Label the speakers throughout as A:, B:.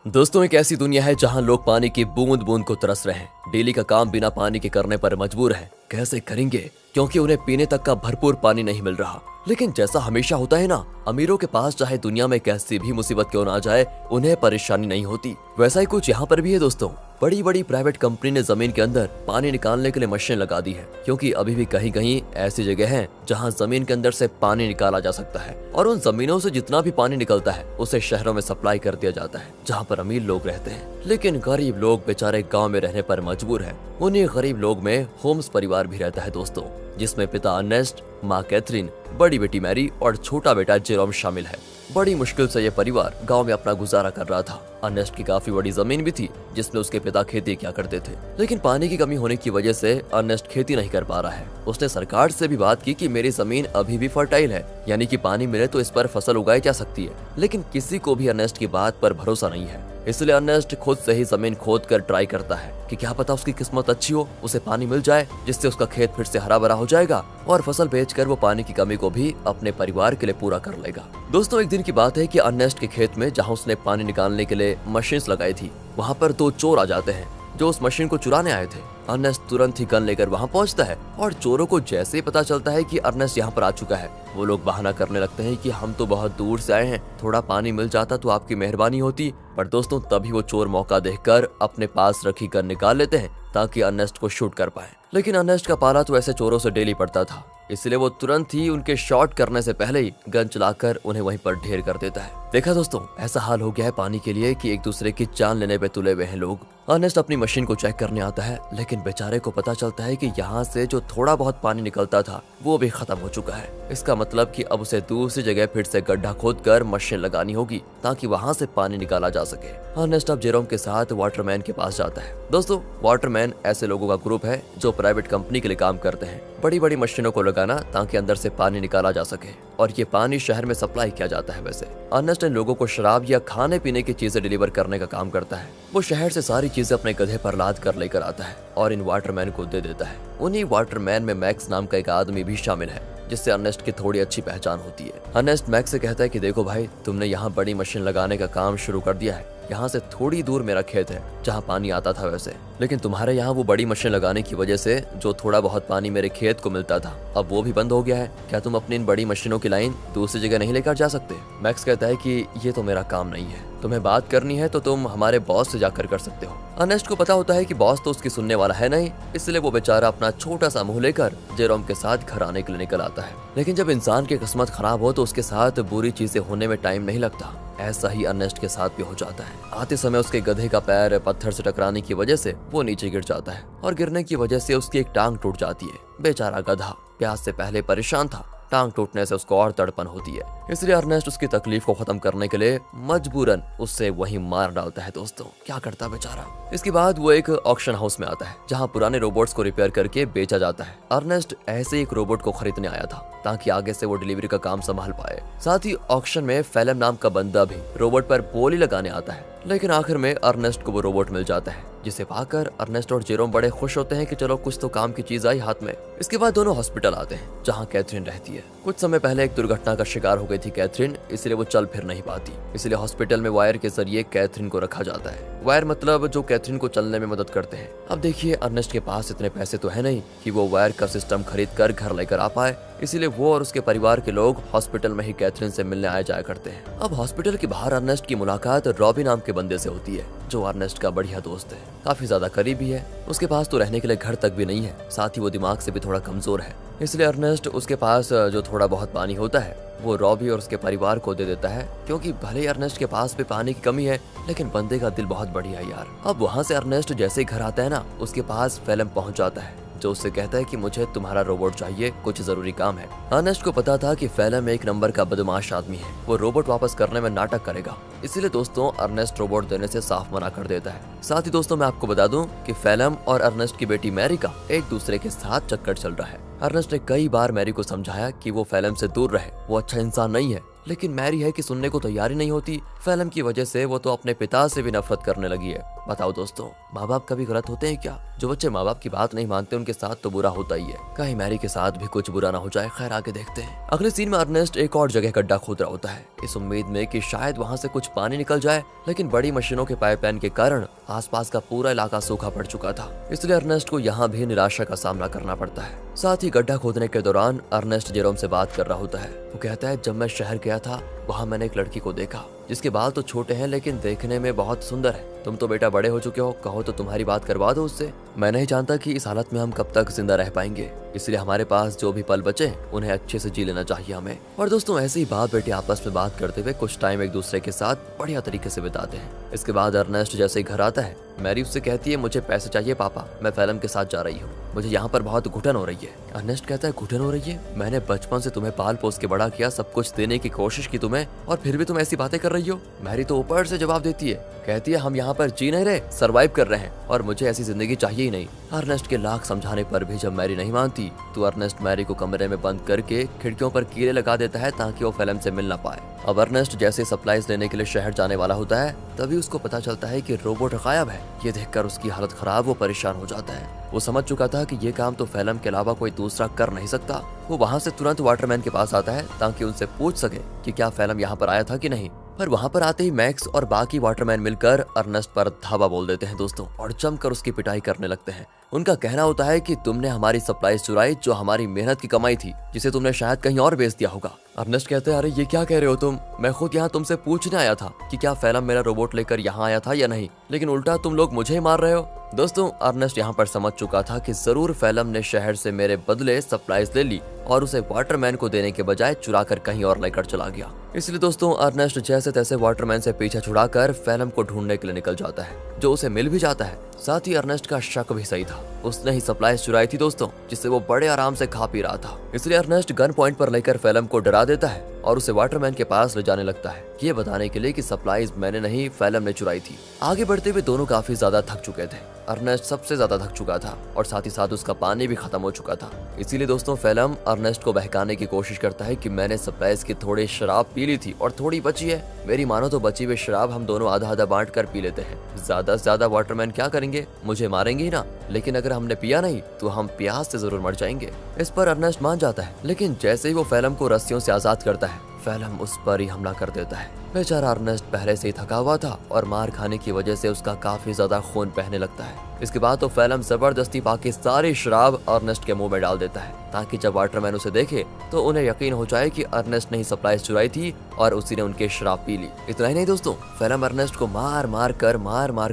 A: दोस्तों, एक ऐसी दुनिया है जहां लोग पानी की बूंद बूंद को तरस रहे हैं। डेली का काम बिना पानी के करने पर मजबूर हैं। कैसे करेंगे, क्योंकि उन्हें पीने तक का भरपूर पानी नहीं मिल रहा। लेकिन जैसा हमेशा होता है ना, अमीरों के पास चाहे दुनिया में कैसी भी मुसीबत क्यों ना आ जाए, उन्हें परेशानी नहीं होती। वैसा ही कुछ यहाँ पर भी है दोस्तों। बड़ी बड़ी प्राइवेट कंपनी ने जमीन के अंदर पानी निकालने के लिए मशीन लगा दी है, क्योंकि अभी भी कहीं कहीं ऐसी जगह है जहां जमीन के अंदर से पानी निकाला जा सकता है, और उन जमीनों से जितना भी पानी निकलता है उसे शहरों में सप्लाई कर दिया जाता है, जहां पर अमीर लोग रहते हैं। लेकिन गरीब लोग बेचारे गांव में रहने पर मजबूर हैं। उन्हीं गरीब लोग में होम्स परिवार भी रहता है दोस्तों, जिसमें पिता अर्नेस्ट, माँ कैथरीन, बड़ी बेटी मैरी और छोटा बेटा जेरोम शामिल है। बड़ी मुश्किल से ये परिवार गांव में अपना गुजारा कर रहा था। अर्नेस्ट की काफी बड़ी जमीन भी थी, जिसमें उसके पिता खेती किया करते थे। लेकिन पानी की कमी होने की वजह से अर्नेस्ट खेती नहीं कर पा रहा है। उसने सरकार से भी बात की कि मेरी जमीन अभी भी फर्टाइल है, यानी कि पानी मिले तो इस पर फसल उगाई जा सकती है। लेकिन किसी को भी अर्नेस्ट की बात पर भरोसा नहीं है। इसलिए अर्नेस्ट खुद से ही जमीन खोद कर ट्राई करता है कि क्या पता उसकी किस्मत अच्छी हो, उसे पानी मिल जाए, जिससे उसका खेत फिर से हरा भरा हो जाएगा और फसल बेचकर वो पानी की कमी को भी अपने परिवार के लिए पूरा कर लेगा। दोस्तों, एक दिन की बात है कि अर्नेस्ट के खेत में जहां उसने पानी निकालने के लिए मशीन लगाई थी, वहां पर दो चोर आ जाते हैं जो उस मशीन को चुराने आए थे। अर्नेस्ट तुरंत ही गन लेकर वहां पहुंचता है, और चोरों को जैसे ही पता चलता है कि अर्नेस्ट यहाँ पर आ चुका है, वो लोग बहाना करने लगते हैं कि हम तो बहुत दूर से आए हैं, थोड़ा पानी मिल जाता तो आपकी मेहरबानी होती। पर दोस्तों, तभी वो चोर मौका देखकर अपने पास रखी गन निकाल लेते हैं ताकि अर्नेस्ट को शूट कर पाए। लेकिन अर्नेस्ट का पाला तो ऐसे चोरों से डेली पड़ता था, इसलिए वो तुरंत ही उनके शॉट करने से पहले ही गन चलाकर उन्हें वहीं पर ढेर कर देता है। देखा दोस्तों, ऐसा हाल हो गया है पानी के लिए कि एक दूसरे की जान लेने पे तुले हुए हैं लोग। अर्नेस्ट अपनी मशीन को चेक करने आता है, लेकिन बेचारे को पता चलता है कि यहाँ से जो थोड़ा बहुत पानी निकलता था वो भी खत्म हो चुका है। इसका मतलब कि अब उसे दूसरी जगह फिर से गड्ढा खोदकर मशीन लगानी होगी ताकि वहाँ से पानी निकाला जा सके। अर्नेस्ट अब जेरोम के साथ वाटरमैन के पास जाता है। दोस्तों, वाटरमैन ऐसे लोगों का ग्रुप है जो प्राइवेट कंपनी के लिए काम करते हैं, बड़ी बड़ी मशीनों को लगाना ताकि अंदर से पानी निकाला जा सके, और ये पानी शहर में सप्लाई किया जाता है। वैसे अर्नेस्ट इन लोगों को शराब या खाने पीने की चीजें डिलीवर करने का काम करता है। वो शहर से सारी चीजें अपने गधे पर लाद कर लेकर आता है और इन वाटरमैन को दे देता है। उन्हीं वाटरमैन में मैक्स नाम का एक आदमी भी शामिल है, जिससे अर्नेस्ट की थोड़ी अच्छी पहचान होती है। अर्नेस्ट मैक्स से कहता है कि देखो भाई, तुमने यहाँ बड़ी मशीन लगाने का काम शुरू कर दिया है। यहाँ से थोड़ी दूर मेरा खेत है जहाँ पानी आता था वैसे, लेकिन तुम्हारे यहाँ वो बड़ी मशीन लगाने की वजह से जो थोड़ा बहुत पानी मेरे खेत को मिलता था, अब वो भी बंद हो गया है। क्या तुम अपनी इन बड़ी मशीनों की लाइन दूसरी जगह नहीं लेकर जा सकते? मैक्स कहता है कि ये तो मेरा काम नहीं है, तुम्हें बात करनी है तो तुम हमारे बॉस से जाकर कर सकते हो। अर्नेस्ट को पता होता है कि बॉस तो उसकी सुनने वाला है नहीं, इसलिए वो बेचारा अपना छोटा सा मुंह लेकर जेरोम के साथ घर आने के लिए निकल आता है। लेकिन जब इंसान की किस्मत खराब हो तो उसके साथ बुरी चीजें होने में टाइम नहीं लगता। ऐसा ही अर्नेस्ट के साथ भी हो जाता है। आते समय उसके गधे का पैर पत्थर से टकराने की वजह से वो नीचे गिर जाता है, और गिरने की वजह से उसकी एक टांग टूट जाती है। बेचारा गधा प्यास से पहले परेशान था, टांग टूटने से उसको और तड़पन होती है, इसलिए अर्नेस्ट उसकी तकलीफ को खत्म करने के लिए मजबूरन उससे वहीं मार डालता है। दोस्तों, क्या करता बेचारा। इसके बाद वो एक ऑक्शन हाउस में आता है जहां पुराने रोबोट्स को रिपेयर करके बेचा जाता है। अर्नेस्ट ऐसे एक रोबोट को खरीदने आया था ताकि आगे से वो डिलीवरी का काम संभाल पाए। साथ ही ऑक्शन में फेलम नाम का बंदा भी रोबोट पर बोली लगाने आता है, लेकिन आखिर में अर्नेस्ट को वो रोबोट मिल जाता है, जिसे पाकर अर्नेस्ट और जेरोम बड़े खुश होते हैं कि चलो कुछ तो काम की चीज आई हाथ में। इसके बाद दोनों हॉस्पिटल आते हैं जहां कैथरीन रहती है। कुछ समय पहले एक दुर्घटना का शिकार हो गई थी कैथरीन, इसलिए वो चल फिर नहीं पाती। इसलिए हॉस्पिटल में वायर के जरिए कैथरीन को रखा जाता है। वायर मतलब जो कैथरीन को चलने में मदद करते हैं। अब देखिए, अर्नेस्ट के पास इतने पैसे तो है नहीं कि वो वायर का सिस्टम खरीद कर घर लेकर आ पाए, इसीलिए वो और उसके परिवार के लोग हॉस्पिटल में ही कैथरीन से मिलने आए जाया करते हैं। अब हॉस्पिटल के बाहर अर्नेस्ट की मुलाकात रॉबी नाम के बंदे से होती है, जो अर्नेस्ट का बढ़िया दोस्त है, काफी ज्यादा करीबी है। उसके पास तो रहने के लिए घर तक भी नहीं है, साथ ही वो दिमाग से भी थोड़ा कमजोर है, इसलिए अर्नेस्ट उसके पास जो थोड़ा बहुत पानी होता है वो रॉबी और उसके परिवार को दे देता है, क्योंकि भले ही अर्नेस्ट के पास भी पानी की कमी है, लेकिन बंदे का दिल बहुत बढ़िया है यार। अब वहाँ से अर्नेस्ट जैसे ही घर आता है ना, उसके पास फेलम पहुँच जाता है, जो उससे कहता है कि मुझे तुम्हारा रोबोट चाहिए, कुछ जरूरी काम है। अर्नेस्ट को पता था कि फेलम एक नंबर का बदमाश आदमी है, वो रोबोट वापस करने में नाटक करेगा, इसीलिए दोस्तों अर्नेस्ट रोबोट देने से साफ मना कर देता है। साथ ही दोस्तों, मैं आपको बता दूं कि फेलम और अर्नेस्ट की बेटी मैरी का एक दूसरे के साथ चक्कर चल रहा है। अर्नेस्ट ने कई बार मैरी को समझाया कि वो फेलम से दूर रहे, वो अच्छा इंसान नहीं है, लेकिन मैरी है कि सुनने को तैयार ही नहीं होती। फिल्म की वजह से वो तो अपने पिता से भी नफरत करने लगी है। बताओ दोस्तों, माँ बाप कभी गलत होते हैं क्या? जो बच्चे माँ बाप की बात नहीं मानते उनके साथ तो बुरा होता ही है। कहीं मैरी के साथ भी कुछ बुरा ना हो जाए। खैर, आगे देखते हैं। अगले सीन में अर्नेस्ट एक और जगह गड्ढा खोद रहा होता है, इस उम्मीद में कि शायद वहाँ से कुछ पानी निकल जाए, लेकिन बड़ी मशीनों के पाइपलाइन के कारण आसपास का पूरा इलाका सूखा पड़ चुका था। इसलिए अर्नेस्ट को यहाँ भी निराशा का सामना करना पड़ता है। साथ ही गड्ढा खोदने के दौरान अर्नेस्ट जेरोम से बात कर रहा होता है। वो कहता है, जब मैं शहर गया था वहाँ मैंने एक लड़की को देखा जिसके बाल तो छोटे हैं लेकिन देखने में बहुत सुंदर है। तुम तो बेटा बड़े हो चुके हो, कहो तो तुम्हारी बात करवा दो उससे। मैं नहीं जानता कि इस हालत में हम कब तक जिंदा रह पाएंगे, इसलिए हमारे पास जो भी पल बचे उन्हें अच्छे से जी लेना चाहिए हमें। और दोस्तों, ऐसे ही बाप बेटे आपस में बात करते हुए कुछ टाइम एक दूसरे के साथ बढ़िया तरीके से बिताते हैं। इसके बाद अर्नेस्ट जैसे ही घर आता है, मैरी उससे कहती है, मुझे पैसे चाहिए पापा, मैं फिल्म के साथ जा रही हूँ, मुझे यहाँ पर बहुत घुटन हो रही है। अर्नेस्ट कहता है, घुटन हो रही है? मैंने बचपन से तुम्हें पाल पोस के बड़ा किया, सब कुछ देने की कोशिश की तुम्हें, और फिर भी तुम ऐसी बातें कर रही हो। मैरी तो ऊपर से जवाब देती है, कहती है, हम यहाँ पर जी नहीं रहे, सरवाइव कर रहे हैं और मुझे ऐसी जिंदगी चाहिए ही नहीं। अर्नेस्ट के लाख समझाने पर भी जब मैरी नहीं मानती तो अर्नेस्ट मैरी को कमरे में बंद करके खिड़कियों पर कीड़े लगा देता है ताकि वो फिल्म से मिल ना पाए। अब अर्नेस्ट जैसे सप्लाईज लेने के लिए शहर जाने वाला होता है, तभी उसको पता चलता है कि रोबोट गायब है। ये देखकर उसकी हालत खराब, वो परेशान हो जाता है। वो समझ चुका था कि ये काम तो फिल्म के अलावा कोई दूसरा कर नहीं सकता। वो वहाँ से तुरंत वाटरमैन के पास आता है ताकि उनसे पूछ सके कि क्या फिल्म यहाँ पर आया था कि नहीं। पर वहाँ पर आते ही मैक्स और बाकी वाटरमैन मिलकर अर्नेस्ट पर धावा बोल देते हैं दोस्तों, और जमकर उसकी पिटाई करने लगते हैं। उनका कहना होता है कि तुमने हमारी सप्लाईज चुराई, जो हमारी मेहनत की कमाई थी, जिसे तुमने शायद कहीं और बेच दिया होगा। अर्नेस्ट कहते हैं, अरे ये क्या कह रहे हो तुम? मैं खुद यहाँ तुमसे पूछने आया था कि क्या फिल्म मेरा रोबोट लेकर यहाँ आया था या नहीं, लेकिन उल्टा तुम लोग मुझे ही मार रहे हो। दोस्तों, अर्नेस्ट यहाँ पर समझ चुका था कि जरूर फिल्म ने शहर से मेरे बदले सप्लाईज ले ली और उसे वाटरमैन को देने के बजाय चुरा कर कहीं और लेकर चला गया। इसलिए दोस्तों, अर्नेस्ट जैसे तैसे वाटरमैन से पीछा छुड़ाकर फिल्म को ढूंढने के लिए निकल जाता है, जो उसे मिल भी जाता है। साथ ही अर्नेस्ट का शक भी सही था, उसने ही सप्लाईज चुराई थी दोस्तों, जिससे वो बड़े आराम से खा पी रहा था। इसलिए अर्नेस्ट गन पॉइंट पर लेकर फिल्म को डरा देता है और उसे वाटरमैन के पास ले जाने लगता है, ये बताने के लिए कि सप्लाईज मैंने नहीं, फिल्म ने चुराई थी। आगे बढ़ते हुए दोनों काफी ज्यादा थक चुके थे। अर्नेस्ट सबसे ज्यादा थक चुका था और साथ ही साथ उसका पानी भी खत्म हो चुका था। इसीलिए दोस्तों, फिल्म अर्नेस्ट को बहकाने की कोशिश करता है कि मैंने सप्लाईज की थोड़ी शराब पी ली थी और थोड़ी बची है, मेरी मानो तो बची हुई शराब हम दोनों आधा आधा बांट कर पी लेते हैं। ज्यादा से ज्यादा वाटरमैन क्या करेंगे, मुझे मारेंगे ही ना, लेकिन अगर हमने पिया नहीं तो हम प्यास से जरूर मर जाएंगे। इस पर अर्नेस्ट मान जाता है, लेकिन जैसे ही वो फिल्म को रस्सियों से आजाद करता है, फिल्म उस पर ही हमला कर देता है। बेचारा अर्नेस्ट पहले से ही थका हुआ था और मार खाने की वजह से उसका काफी ज्यादा खून बहने लगता है। इसके बाद तो फिल्म जबरदस्ती पाके सारी शराब अर्नेस्ट के मुंह में डाल देता है, ताकि जब वाटरमैन उसे देखे तो उन्हें यकीन हो जाए कि अर्नेस्ट ने ही सप्लाईज चुराई थी और उसी ने उनकी शराब पी ली। इतना ही नहीं दोस्तों, फिल्म अर्नेस्ट को मार मार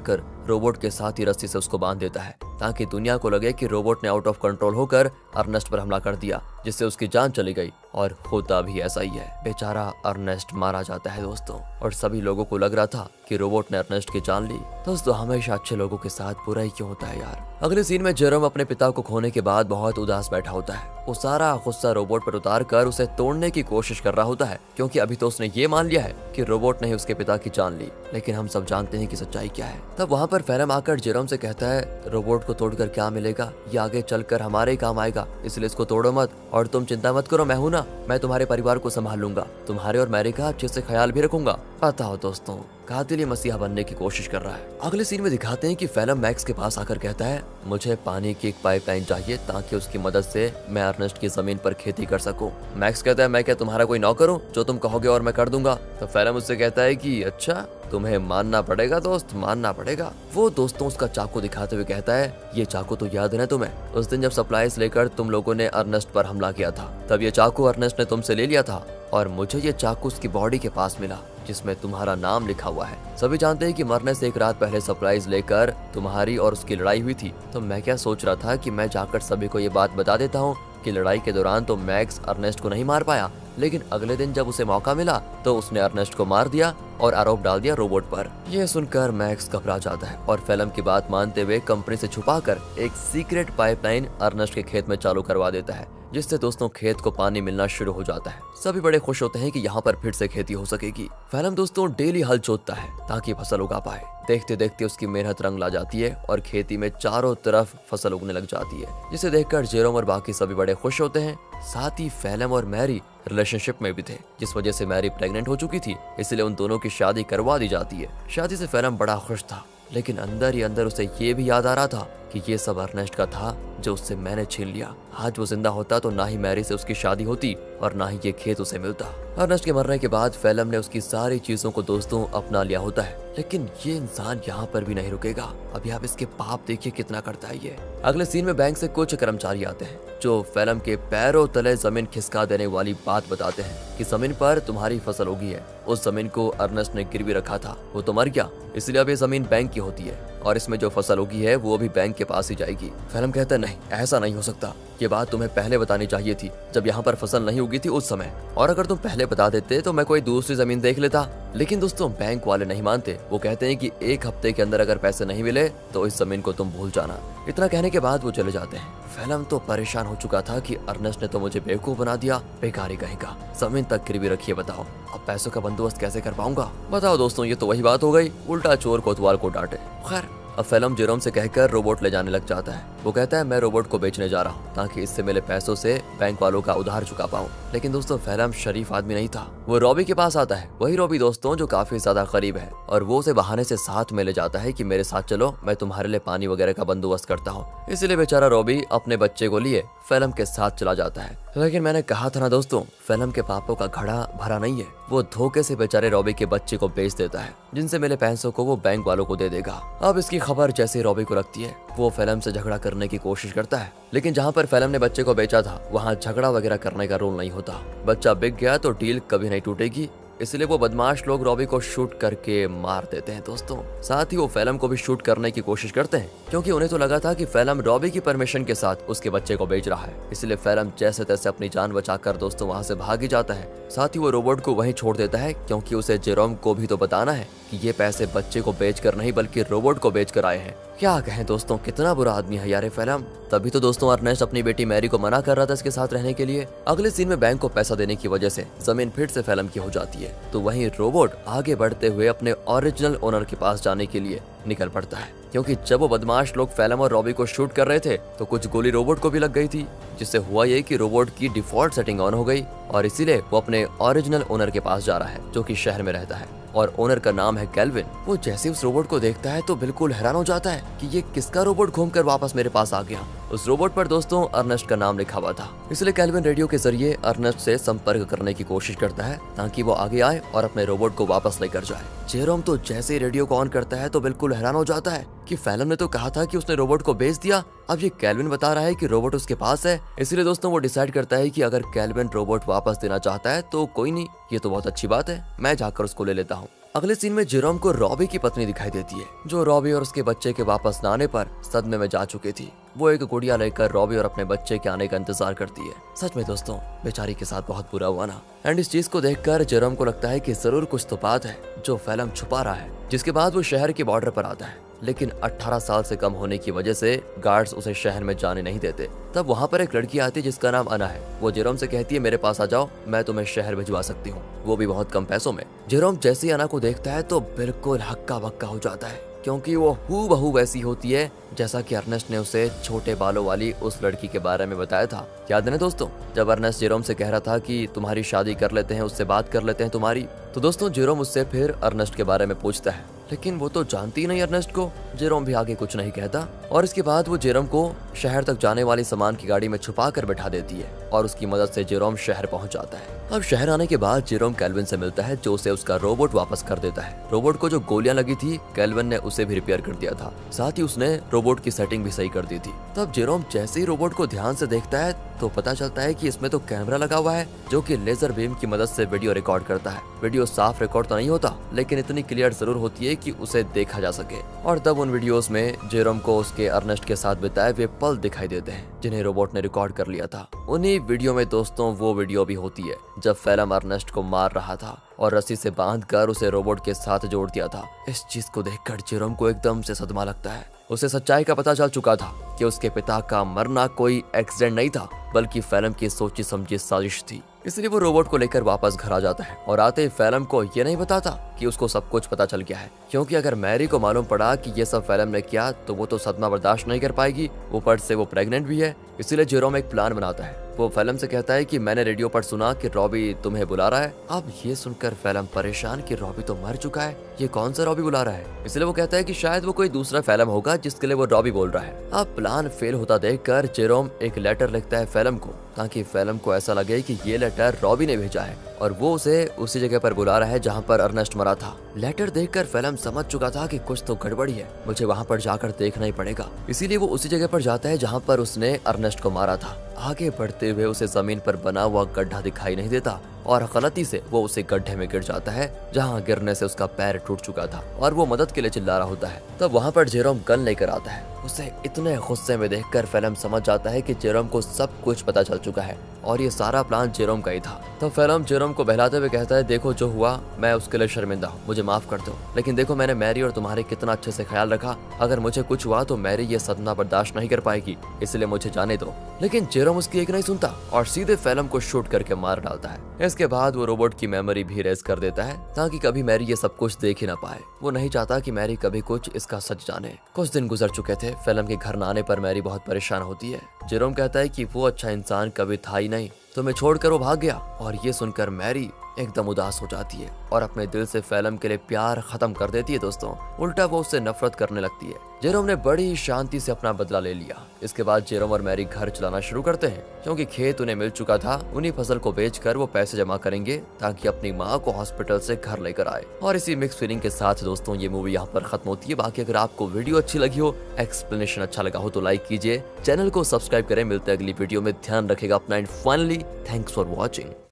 A: कर रोबोट के साथ ही रस्सी से उसको बांध देता है, ताकि दुनिया को लगे कि रोबोट ने आउट ऑफ कंट्रोल होकर अर्नेस्ट पर हमला कर दिया, जिससे उसकी जान चली गई। और होता भी ऐसा ही है, बेचारा अर्नेस्ट मारा जाता है दोस्तों। और सभी लोगों को लग रहा था कि रोबोट ने अर्नेस्ट की जान ली। दोस्तों, हमेशा अच्छे लोगों के साथ बुरा ही क्यों होता है यार। अगले सीन में जेरोम अपने पिता को खोने के बाद बहुत उदास बैठा होता है। वो सारा गुस्सा रोबोट पर उतार कर उसे तोड़ने की कोशिश कर रहा होता है, क्योंकि अभी तो उसने ये मान लिया है कि रोबोट ने ही उसके पिता की जान ली। लेकिन हम सब जानते हैं कि सच्चाई क्या है। तब वहाँ पर फिल्म आकर जेरोम से कहता है, रोबोट को तोड़कर क्या मिलेगा, ये आगे चलकर हमारे ही काम आएगा, इसलिए इसको तोड़ो मत और तुम चिंता मत करो, मैं हूं ना, मैं तुम्हारे परिवार को संभाल लूंगा, तुम्हारे और मैरी का अच्छे से ख्याल भी रखूंगा। पता हो दोस्तों, कातिल मसीहा बनने की कोशिश कर रहा है। अगले सीन में दिखाते हैं कि फिल्म मैक्स के पास आकर कहता है, मुझे पानी की एक पाइपलाइन चाहिए ताकि उसकी मदद से मैं अर्नेस्ट की जमीन पर खेती कर सकूं। मैक्स कहता है, मैं क्या तुम्हारा कोई नौकर हूं, जो तुम कहोगे और मैं कर दूंगा। तो फिल्म उससे कहता है कि अच्छा, तुम्हें मानना पड़ेगा दोस्त, मानना पड़ेगा। वो दोस्तों उसका चाकू दिखाते हुए कहता है, ये चाकू तो याद है ना तुम्हें, उस दिन जब सप्लाईज लेकर तुम लोगों ने अर्नेस्ट पर हमला किया था, तब ये चाकू अर्नेस्ट ने तुमसे ले लिया था और मुझे ये चाकू उसकी बॉडी के पास मिला जिसमें तुम्हारा नाम लिखा हुआ है। सभी जानते हैं कि मरने से एक रात पहले सप्लाईज लेकर तुम्हारी और उसकी लड़ाई हुई थी। तो मैं क्या सोच रहा था कि मैं जाकर सभी को ये बात बता देता हूँ कि लड़ाई के दौरान तो मैक्स अर्नेस्ट को नहीं मार पाया, लेकिन अगले दिन जब उसे मौका मिला तो उसने अर्नेस्ट को मार दिया और आरोप डाल दिया रोबोट पर। यह सुनकर मैक्स घबरा जाता है और फिल्म की बात मानते हुए कंपनी से छुपाकर एक सीक्रेट पाइपलाइन अर्नेस्ट के खेत में चालू करवा देता है, जिससे दोस्तों खेत को पानी मिलना शुरू हो जाता है। सभी बड़े खुश होते हैं कि यहाँ पर फिर से खेती हो सकेगी। फैलम दोस्तों डेली हल जोतता है ताकि फसल उगा पाए। देखते देखते उसकी मेहनत रंग ला जाती है और खेती में चारों तरफ फसल उगने लग जाती है, जिसे देखकर जेरोम और बाकी सभी बड़े खुश होते हैं। साथ ही फैलम और मैरी रिलेशनशिप में भी थे, जिस वजह से मैरी प्रेग्नेंट हो चुकी थी, इसलिए उन दोनों की शादी करवा दी जाती है। शादी से फैलम बड़ा खुश था, लेकिन अंदर ही अंदर उसे ये भी याद आ रहा था कि ये सब अर्नेस्ट का था जो उससे मैंने छीन लिया। आज वो जिंदा होता तो ना ही मैरी से उसकी शादी होती और ना ही ये खेत उसे मिलता। अर्नेस्ट के मरने के बाद फैलम ने उसकी सारी चीजों को दोस्तों अपना लिया होता है, लेकिन ये इंसान यहाँ पर भी नहीं रुकेगा। अभी आप इसके पाप देखिए कितना करता है ये। अगले सीन में बैंक से कुछ कर्मचारी आते हैं जो फैलम के पैरों तले जमीन खिसका देने वाली बात बताते हैं कि जमीन पर तुम्हारी फसल उगी है। उस जमीन को अर्नेस्ट ने गिरवी रखा था, वो तो मर गया, इसलिए अब ये जमीन बैंक की होती है और इसमें जो फसल उगी है वो भी बैंक के पास ही जाएगी। फैलम कहता है नहीं, ऐसा नहीं हो सकता, ये बात तुम्हें पहले बतानी चाहिए थी जब यहाँ पर फसल नहीं उगी थी उस समय, और अगर तुम पहले बता देते तो मैं कोई दूसरी जमीन देख लेता। लेकिन दोस्तों बैंक वाले नहीं मानते, वो कहते हैं कि 1 हफ्ते के अंदर अगर पैसे नहीं मिले तो इस जमीन को तुम भूल जाना। इतना कहने के बाद वो चले जाते हैं। फैलम तो परेशान हो चुका था कि अर्नेस्ट ने तो मुझे बेवकूफ बना दिया, बेकारी कहेगा, जमीन तक गिरवी रखिए, बताओ अब पैसों का बंदोबस्त कैसे कर पाऊंगा। बताओ दोस्तों, ये तो वही बात हो गई, उल्टा चोर कोतवाल को डांटे। खैर अब फैलम जेरोम से कहकर रोबोट ले जाने लग जाता है। वो कहता है मैं रोबोट को बेचने जा रहा हूँ ताकि इससे मिले पैसों से बैंक वालों का उधार चुका पाऊँ। लेकिन दोस्तों फैलम शरीफ आदमी नहीं था। वो रॉबी के पास आता है, वही रॉबी दोस्तों जो काफी ज्यादा करीब है, और वो उसे बहाने से साथ में ले जाता है कि मेरे साथ चलो, मैं तुम्हारे लिए पानी वगैरह का बंदोबस्त करता हूँ। इसीलिए बेचारा रॉबी अपने बच्चे को लिए फैलम के साथ चला जाता है। लेकिन मैंने कहा था ना दोस्तों, फैलम के पापों का घड़ा भरा नहीं है। वो धोखे से बेचारे रॉबी के बच्चे को बेच देता है, जिनसे मिले पैसों को वो बैंक वालों को दे देगा। अब इसकी खबर जैसे रॉबी को लगती है, वो फैलम से झगड़ा करने की कोशिश करता है, लेकिन जहाँ पर फैलम ने बच्चे को बेचा था वहाँ झगड़ा वगैरह करने का रूल नहीं होता। बच्चा बिक गया तो डील कभी नहीं टूटेगी, इसलिए वो बदमाश लोग रॉबी को शूट करके मार देते हैं दोस्तों। साथ ही वो फैलम को भी शूट करने की कोशिश करते हैं, क्योंकि उन्हें तो लगा था कि फैलम रॉबी की परमिशन के साथ उसके बच्चे को बेच रहा है। इसलिए फैलम जैसे तैसे अपनी जान बचाकर दोस्तों वहाँ से भाग ही जाता है। साथ ही वो रोबोट को वहीं छोड़ देता है, क्योंकि उसे जेरोम को भी तो बताना है कि ये पैसे बच्चे को बेचकर नहीं बल्कि रोबोट को बेचकर आए हैं। क्या कहें दोस्तों, कितना बुरा आदमी है यार फैलम। तभी तो दोस्तों अर्नेस्ट अपनी बेटी मैरी को मना कर रहा था इसके साथ रहने के लिए। अगले सीन में बैंक को पैसा देने की वजह से जमीन फिर से फैलम की हो जाती है, तो वहीं रोबोट आगे बढ़ते हुए अपने ओरिजिनल ओनर के पास जाने के लिए निकल पड़ता है, क्योंकि जब वो बदमाश लोग फैलम और रॉबी को शूट कर रहे थे तो कुछ गोली रोबोट को भी लग गई थी, जिससे हुआ ये कि रोबोट की डिफॉल्ट सेटिंग ऑन हो गई और इसीलिए वो अपने ओरिजिनल ओनर के पास जा रहा है जो कि शहर में रहता है और ओनर का नाम है कैल्विन। वो जैसे उस रोबोट को देखता है तो बिल्कुल हैरान हो जाता है कि ये किसका रोबोट घूमकर वापस मेरे पास आ गया। उस रोबोट पर दोस्तों अर्नेस्ट का नाम लिखा हुआ था, इसलिए कैल्विन रेडियो के जरिए अर्नेस्ट से संपर्क करने की कोशिश करता है ताकि वो आगे आए और अपने रोबोट को वापस लेकर जाए। जेरोम तो जैसे ही रेडियो को ऑन करता है तो बिल्कुल हैरान हो जाता है कि फैलम ने तो कहा था कि उसने रोबोट को बेच दिया, अब ये कैल्विन बता रहा है कि रोबोट उसके पास है। इसलिए दोस्तों वो डिसाइड करता है कि अगर कैल्विन रोबोट वापस देना चाहता है तो कोई नहीं, ये तो बहुत अच्छी बात है, मैं जाकर उसको ले लेता हूँ। अगले सीन में जेरोम को रॉबी की पत्नी दिखाई देती है, जो रॉबी और उसके बच्चे के वापस न आने पर सदमे में जा चुकी थी। वो एक गुड़िया लेकर रॉबी और अपने बच्चे के आने का इंतजार करती है। सच में दोस्तों बेचारी के साथ बहुत बुरा हुआ ना। एंड इस चीज को देखकर जेरोम को लगता है कि जरूर कुछ तो बात है जो फैलम छुपा रहा है। जिसके बाद वो शहर के बॉर्डर पर आता है, लेकिन 18 साल से कम होने की वजह से गार्ड्स उसे शहर में जाने नहीं देते। तब वहाँ पर एक लड़की आती है जिसका नाम अना है। वो जेरोम से कहती है मेरे पास आ जाओ, मैं तुम्हें शहर भिजवा सकती हूँ, वो भी बहुत कम पैसों में। जेरोम जैसे ही अना को देखता है तो बिल्कुल हक्का बक्का हो जाता है, क्योंकि वो हूबहू वैसी होती है जैसा कि अर्नेस्ट ने उसे छोटे बालों वाली उस लड़की के बारे में बताया था। याद है ना दोस्तों, जब अर्नेस्ट जेरोम से कह रहा था कि तुम्हारी शादी कर लेते हैं, उससे बात कर लेते हैं तुम्हारी, तो दोस्तों जेरोम उससे फिर अर्नेस्ट के बारे में पूछता है, लेकिन वो तो जानती ही नहीं अर्नेस्ट को। जेरोम भी आगे कुछ नहीं कहता और इसके बाद वो जेरोम को शहर तक जाने वाली सामान की गाड़ी में छुपा कर बैठा देती है और उसकी मदद से जेरोम शहर पहुंच जाता है। अब शहर आने के बाद जेरोम कैल्विन से मिलता है, जो उसे उसका रोबोट वापस कर देता है। रोबोट को जो गोलियां लगी थी कैल्विन ने उसे भी रिपेयर कर दिया था, साथ ही उसने रोबोट की सेटिंग भी सही कर दी थी। तब जेरोम जैसे ही रोबोट को ध्यान से देखता है तो पता चलता है कि इसमें तो कैमरा लगा हुआ है जो कि लेजर बीम की मदद से वीडियो रिकॉर्ड करता है। वीडियो साफ रिकॉर्ड तो नहीं होता, लेकिन इतनी क्लियर जरूर होती है कि उसे देखा जा सके। और तब उन वीडियोस में जेरोम को उसके अर्नेस्ट के साथ बिताए हुए पल दिखाई देते हैं जिन्हें रोबोट ने रिकॉर्ड कर लिया था। उन्हीं वीडियो में दोस्तों वो वीडियो भी होती है जब फेलम अर्नेस्ट को मार रहा था और रस्सी से बांधकर उसे रोबोट के साथ जोड़ दिया था। इस चीज को देखकर जेरोम को एकदम से सदमा लगता है। उसे सच्चाई का पता चल चुका था कि उसके पिता का मरना कोई एक्सीडेंट नहीं था बल्कि फेलम की सोची समझी साजिश थी। इसलिए वो रोबोट को लेकर वापस घर आ जाता है और आते ही फेलम को ये नहीं बताता कि उसको सब कुछ पता चल गया है, क्योंकि अगर मैरी को मालूम पड़ा कि ये सब फेलम ने किया तो वो तो सदमा बर्दाश्त नहीं कर पाएगी। ऊपर से वो प्रेग्नेंट भी है। इसीलिए जेरोम एक प्लान बनाता है। वो फेलम से कहता है कि मैंने रेडियो पर सुना कि रॉबी तुम्हें बुला रहा है। अब ये सुनकर फेलम परेशान कि रॉबी तो मर चुका है, ये कौन सा रॉबी बुला रहा है। इसलिए वो कहता है कि शायद वो कोई दूसरा फेलम होगा जिसके लिए वो रॉबी बोल रहा है। अब प्लान फेल होता देखकर जेरोम एक लेटर लिखता है फेलम को, ताकि फेलम को ऐसा लगे कि ये लेटर रॉबी ने भेजा है और वो उसे उसी जगह पर बुला रहा है जहाँ पर अर्नेस्ट मरा था। लेटर देखकर फेलम समझ चुका था कि कुछ तो गड़बड़ी है, मुझे वहाँ पर जाकर देखना ही पड़ेगा। इसीलिए वो उसी जगह पर जाता है जहाँ पर उसने अर्नेस्ट को मारा था। आगे बढ़ते हुए उसे जमीन पर बना हुआ गड्ढा दिखाई नहीं देता और गलती से वो उसे गड्ढे में गिर जाता है जहाँ गिरने से उसका पैर टूट चुका था और वो मदद के लिए चिल्ला रहा होता है। तब वहाँ पर जेरोम गन लेकर आता है। उसे इतने गुस्से में देखकर फेलम समझ जाता है कि जेरोम को सब कुछ पता चल चुका है और ये सारा प्लान जेरोम का ही था। तब फेलम जेरोम को बहलाते हुए कहता है, देखो जो हुआ मैं उसके लिए शर्मिंदा हूँ, मुझे माफ कर दो, लेकिन देखो मैंने मैरी और तुम्हारे कितना अच्छे से ख्याल रखा। अगर मुझे कुछ हुआ तो मैरी ये सदमा बर्दाश्त नहीं कर पाएगी, इसलिए मुझे जाने दो। लेकिन जेरोम उसकी एक नहीं सुनता और सीधे फेलम को शूट करके मार डालता है। इसके बाद वो रोबोट की मेमोरी भी रेज कर देता है ताकि कभी मैरी ये सब कुछ देख ही ना पाए। वो नहीं चाहता कि मैरी कभी कुछ इसका सच जाने। कुछ दिन गुजर चुके थे। फेलम के घर न आने पर मैरी बहुत परेशान होती है। जेरोम कहता है कि वो अच्छा इंसान कभी था ही नहीं, तुम्हें छोड़कर वो भाग गया। और ये सुनकर मैरी एकदम उदास हो जाती है और अपने दिल से फेलम के लिए प्यार खत्म कर देती है। दोस्तों उल्टा वो उससे नफरत करने लगती है। जेरोम ने बड़ी शांति से अपना बदला ले लिया। इसके बाद जेरोम और मैरी घर चलाना शुरू करते हैं, क्योंकि खेत उन्हें मिल चुका था। उन्हीं फसल को बेचकर वो पैसे जमा करेंगे ताकि अपनी माँ को हॉस्पिटल से घर लेकर आए। और इसी मिक्स फीलिंग के साथ दोस्तों ये मूवी यहाँ पर खत्म होती है। बाकी अगर आपको वीडियो अच्छी लगी हो, एक्सप्लेनेशन अच्छा लगा हो तो लाइक कीजिए, चैनल को सब्सक्राइब करें। मिलते हैं अगली वीडियो में, ध्यान रखेगा अपना and finally thanks for watching.